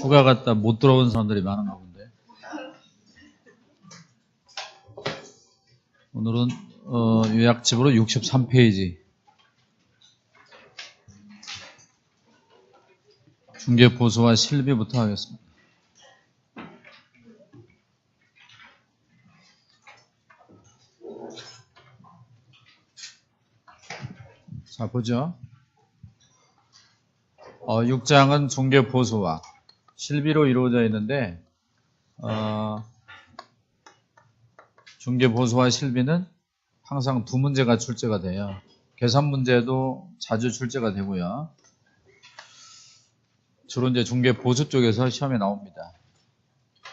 휴가 갔다 못 들어온 사람들이 많은가 본데. 오늘은 요약집으로 63페이지 중개보수와 실비부터 하겠습니다. 자, 보죠. 6장은 중개보수와 실비로 이루어져 있는데 중개보수와 실비는 항상 두 문제가 출제가 돼요. 계산 문제도 자주 출제가 되고요. 주로 이제 중개보수 쪽에서 시험에 나옵니다.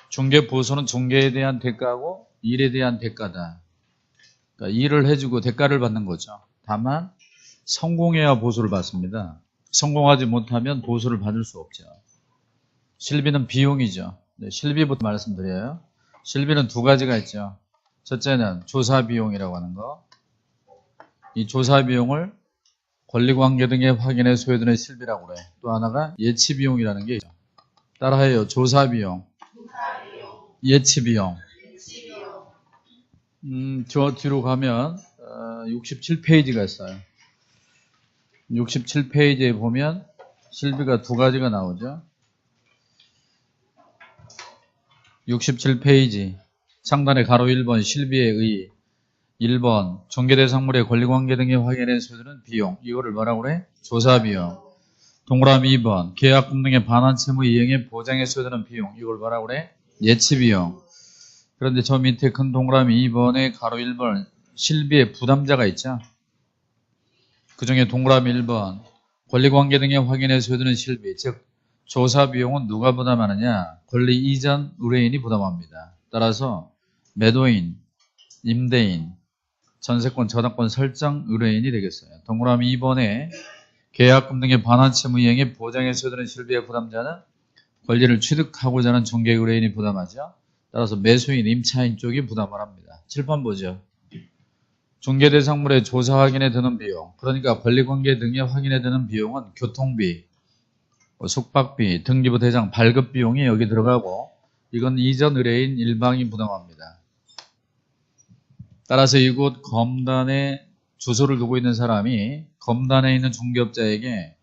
중개보수는 중개에 대한 대가고 일에 대한 대가다. 그러니까 일을 해주고 대가를 받는 거죠. 다만 성공해야 보수를 받습니다. 성공하지 못하면 보수를 받을 수 없죠. 실비는 비용이죠. 네, 실비부터 말씀드려요. 실비는 두 가지가 있죠. 첫째는 조사비용이라고 하는 거. 이 조사비용을 권리관계 등의 확인에 소요되는 실비라고 그래. 또 하나가 예치비용이라는 게 있죠. 따라해요. 조사비용, 예치비용. 저 뒤로 가면 67페이지가 있어요. 67페이지에 보면 실비가 두 가지가 나오죠. 67페이지 상단에 가로 1번 실비에 의의 1번 중개대상물의 권리관계 등의 확인에 소요되는 비용. 이거를 뭐라고 그래? 조사비용. 동그라미 2번 계약금 등의 반환 채무 이행에 보장에 소요되는 비용. 이걸 뭐라고 그래? 예치비용. 그런데 저 밑에 큰 동그라미 2번에 가로 1번 실비의 부담자가 있죠. 그 중에 동그라미 1번 권리관계 등의 확인에 소요되는 실비, 즉 조사비용은 누가 부담하느냐? 권리 이전 의뢰인이 부담합니다. 따라서 매도인, 임대인, 전세권, 저당권 설정 의뢰인이 되겠어요. 동그라미 2번에 계약금 등의 반환 채무 이행에 보장에 소요되는 실비의 부담자는 권리를 취득하고자 하는 중개 의뢰인이 부담하죠. 따라서 매수인, 임차인 쪽이 부담을 합니다. 7번 보죠. 중개대상물의 조사 확인에 드는 비용, 그러니까 권리관계 등의 확인에 드는 비용은 교통비, 숙박비, 등기부 대장 발급 비용이 여기 들어가고 이건 이전 의뢰인 일방이 부담합니다. 따라서 이곳 검단에 주소를 두고 있는 사람이 검단에 있는 중개업자에게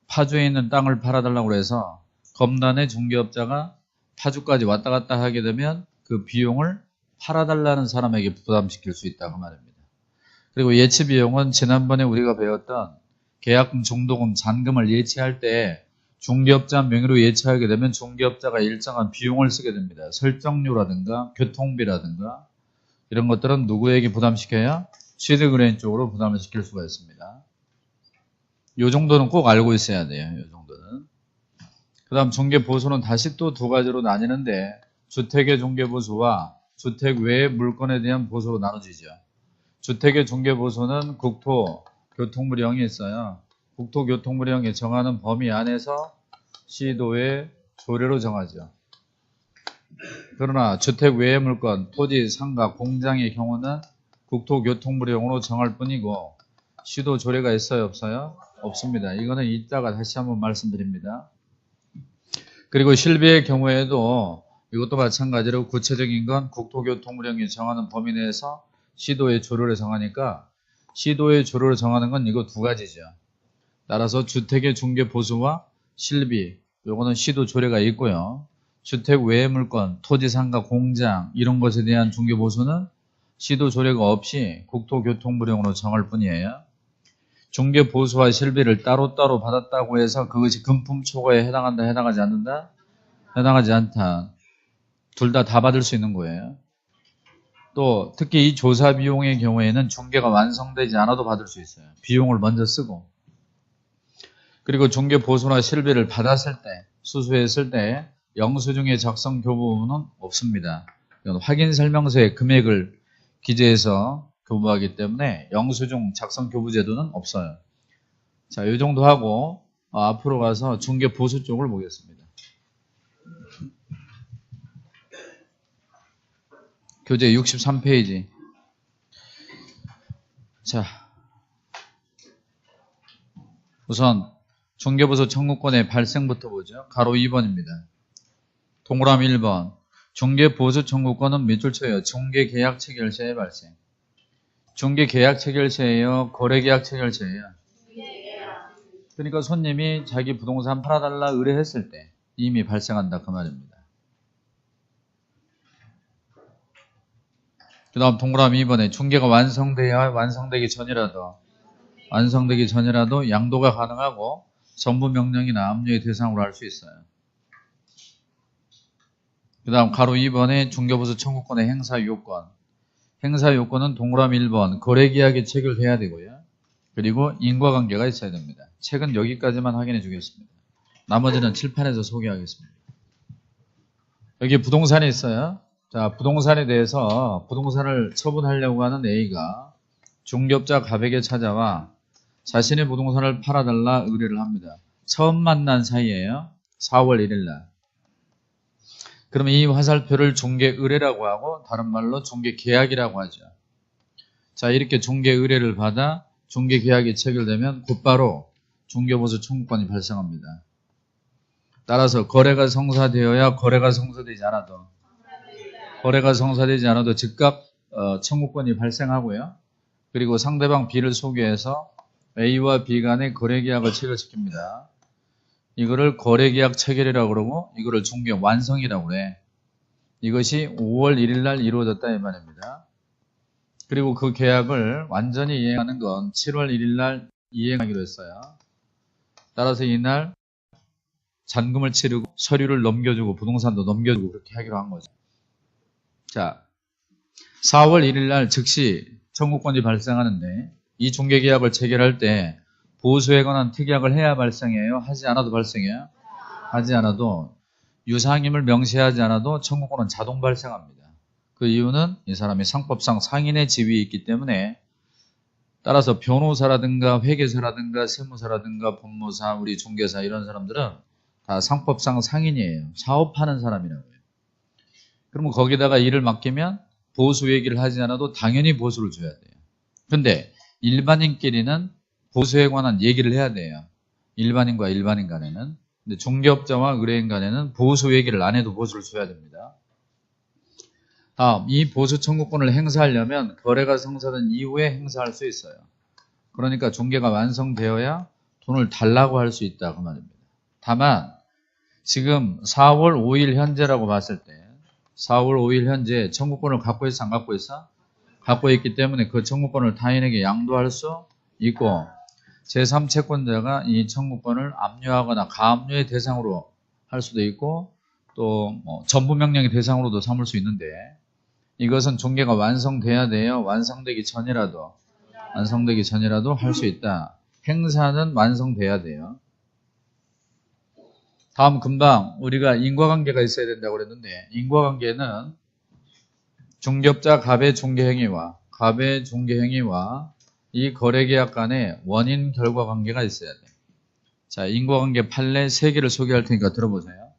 파주에 있는 땅을 팔아달라고 해서 검단의 중개업자가 파주까지 왔다 갔다 하게 되면 그 비용을 팔아달라는 사람에게 부담시킬 수 있다 그 말입니다. 그리고 예치비용은 지난번에 우리가 배웠던 계약금, 중도금, 잔금을 예치할 때 중개업자 명의로 예치하게 되면 중개업자가 일정한 비용을 쓰게 됩니다. 설정료라든가 교통비라든가 이런 것들은 누구에게 부담시켜야? 취득의뢰인 쪽으로 부담을 시킬 수가 있습니다. 이 정도는 꼭 알고 있어야 돼요. 이 정도는. 그 다음 중개보수는 다시 또 두 가지로 나뉘는데 주택의 중개보수와 주택 외의 물건에 대한 보수로 나눠지죠. 주택의 중개보수는 국토교통부령이 있어요. 국토교통부령이 정하는 범위 안에서 시도의 조례로 정하죠. 그러나 주택 외의 물건, 토지, 상가, 공장의 경우는 국토교통부령으로 정할 뿐이고 시도 조례가 있어요? 없어요? 없습니다. 이거는 이따가 다시 한번 말씀드립니다. 그리고 실비의 경우에도 이것도 마찬가지로 구체적인 건 국토교통부령이 정하는 범위 내에서 시도의 조례를 정하니까 시도의 조례를 정하는 건 이거 두 가지죠. 따라서 주택의 중개보수와 실비, 요거는 시도 조례가 있고요. 주택 외의 물건, 토지, 상가, 공장 이런 것에 대한 중개보수는 시도 조례가 없이 국토교통부령으로 정할 뿐이에요. 중개보수와 실비를 따로따로 받았다고 해서 그것이 금품초과에 해당한다, 해당하지 않는다? 해당하지 않다. 둘 다 받을 수 있는 거예요. 또 특히 이 조사비용의 경우에는 중개가 완성되지 않아도 받을 수 있어요. 비용을 먼저 쓰고. 그리고 중개보수나 실비를 받았을 때, 수수했을 때 영수증의 작성 교부는 없습니다. 이건 확인설명서에 금액을 기재해서 교부하기 때문에 영수증 작성 교부 제도는 없어요. 자, 이 정도 하고 앞으로 가서 중개보수 쪽을 보겠습니다. 교재 63페이지. 자, 우선 중개보수 청구권의 발생부터 보죠. 가로 2번입니다. 동그라미 1번. 중개 보수 청구권은 밑줄 쳐요. 중개 계약 체결 시에 발생. 중개 계약 체결 시에요. 거래 계약 체결 시에요. 그러니까 손님이 자기 부동산 팔아달라 의뢰했을 때 이미 발생한다 그 말입니다. 그 다음 동그라미 2번에 중개가 완성되기 전이라도 양도가 가능하고 전부 명령이나 압류의 대상으로 할 수 있어요. 그 다음 가로 2번에 중개보수 청구권의 행사 요건. 행사 요건은 동그라미 1번 거래계약이 체결돼야 되고요. 그리고 인과관계가 있어야 됩니다. 책은 여기까지만 확인해 주겠습니다. 나머지는 칠판에서 소개하겠습니다. 여기 부동산이 있어요. 자, 부동산에 대해서 부동산을 처분하려고 하는 A가 중개업자 갑에게 찾아와 자신의 부동산을 팔아달라 의뢰를 합니다. 처음 만난 사이에요. 4월 1일 날. 그러면 이 화살표를 중개 의뢰라고 하고 다른 말로 중개 계약이라고 하죠. 자, 이렇게 중개 의뢰를 받아 중개 계약이 체결되면 곧바로 중개보수 청구권이 발생합니다. 따라서 거래가 성사되어야 거래가 성사되지 않아도 즉각 청구권이 발생하고요. 그리고 상대방 B를 소개해서 A와 B 간의 거래계약을 체결시킵니다. 이거를 거래계약 체결이라고 그러고 이거를 중개 완성이라고 그래. 이것이 5월 1일 날 이루어졌다 이 말입니다. 그리고 그 계약을 완전히 이행하는 건 7월 1일 날 이행하기로 했어요. 따라서 이날 잔금을 치르고 서류를 넘겨주고 부동산도 넘겨주고 그렇게 하기로 한 거죠. 자, 4월 1일 날 즉시 청구권이 발생하는데 이 중개계약을 체결할 때 보수에 관한 특약을 해야 발생해요? 하지 않아도 발생해요? 하지 않아도 유상임을 명시하지 않아도 청구권은 자동 발생합니다. 그 이유는 이 사람이 상법상 상인의 지위에 있기 때문에 따라서 변호사라든가 회계사라든가 세무사라든가 법무사, 우리 중개사 이런 사람들은 다 상법상 상인이에요. 사업하는 사람이라고요. 그러면 거기다가 일을 맡기면 보수 얘기를 하지 않아도 당연히 보수를 줘야 돼요. 근데 일반인끼리는 보수에 관한 얘기를 해야 돼요. 일반인과 일반인 간에는. 근데 중개업자와 의뢰인 간에는 보수 얘기를 안 해도 보수를 줘야 됩니다. 다음, 이 보수 청구권을 행사하려면 거래가 성사된 이후에 행사할 수 있어요. 그러니까 중개가 완성되어야 돈을 달라고 할 수 있다 그 말입니다. 다만 지금 4월 5일 현재라고 봤을 때 4월 5일 현재 청구권을 갖고 있어 안 갖고 있어? 갖고 있기 때문에 그 청구권을 타인에게 양도할 수 있고 제3채권자가 이 청구권을 압류하거나 가압류의 대상으로 할 수도 있고 또 전부 명령의 대상으로도 삼을 수 있는데 이것은 중개가 완성돼야 돼요. 완성되기 전이라도 할 수 있다. 행사는 완성돼야 돼요. 다음 금방 우리가 인과관계가 있어야 된다고 그랬는데 인과관계는 중개업자 갑의 중개행위와 이 거래계약 간에 원인 결과 관계가 있어야 돼요. 자, 인과관계 판례 3개를 소개할 테니까 들어보세요.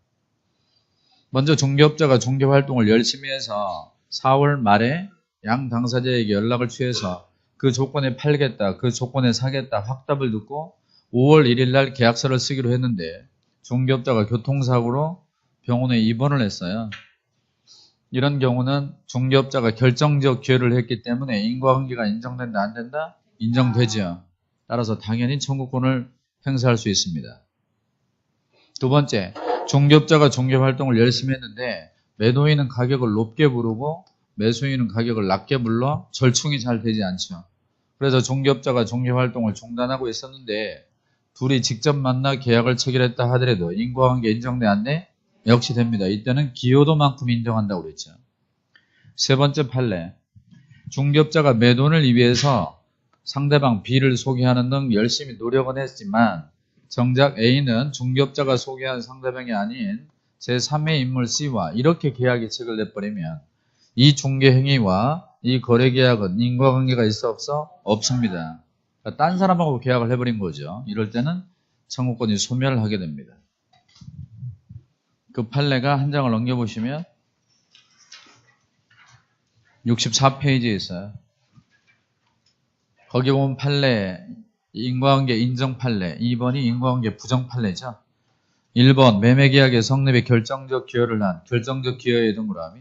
먼저 중개업자가 중개활동을 열심히 해서 4월 말에 양 당사자에게 연락을 취해서 그 조건에 팔겠다, 그 조건에 사겠다 확답을 듣고 5월 1일 날 계약서를 쓰기로 했는데 중개업자가 교통사고로 병원에 입원을 했어요. 이런 경우는 중개업자가 결정적 기여를 했기 때문에 인과관계가 인정된다 안 된다? 인정되죠. 따라서 당연히 청구권을 행사할 수 있습니다. 두 번째, 중개업자가 중개활동을 열심히 했는데 매도인은 가격을 높게 부르고 매수인은 가격을 낮게 불러 절충이 잘 되지 않죠. 그래서 중개업자가 중개활동을 중단하고 있었는데 둘이 직접 만나 계약을 체결했다 하더라도 인과관계 인정돼 안 돼? 역시 됩니다. 이때는 기여도만큼 인정한다고 그랬죠. 세 번째 판례. 중개업자가 매도인을 위해서 상대방 B를 소개하는 등 열심히 노력은 했지만 정작 A는 중개업자가 소개한 상대방이 아닌 제3의 인물 C와 이렇게 계약이 체결돼 버리면 이 중개행위와 이 거래계약은 인과관계가 있어 없어? 없습니다. 그러니까 딴 사람하고 계약을 해버린 거죠. 이럴 때는 청구권이 소멸을 하게 됩니다. 그 판례가 한 장을 넘겨보시면 64페이지에 있어요. 거기 보면 판례, 인과관계 인정 판례, 2번이 인과관계 부정 판례죠. 1번 매매계약의 성립에 결정적 기여를 한 결정적 기여의 동그라미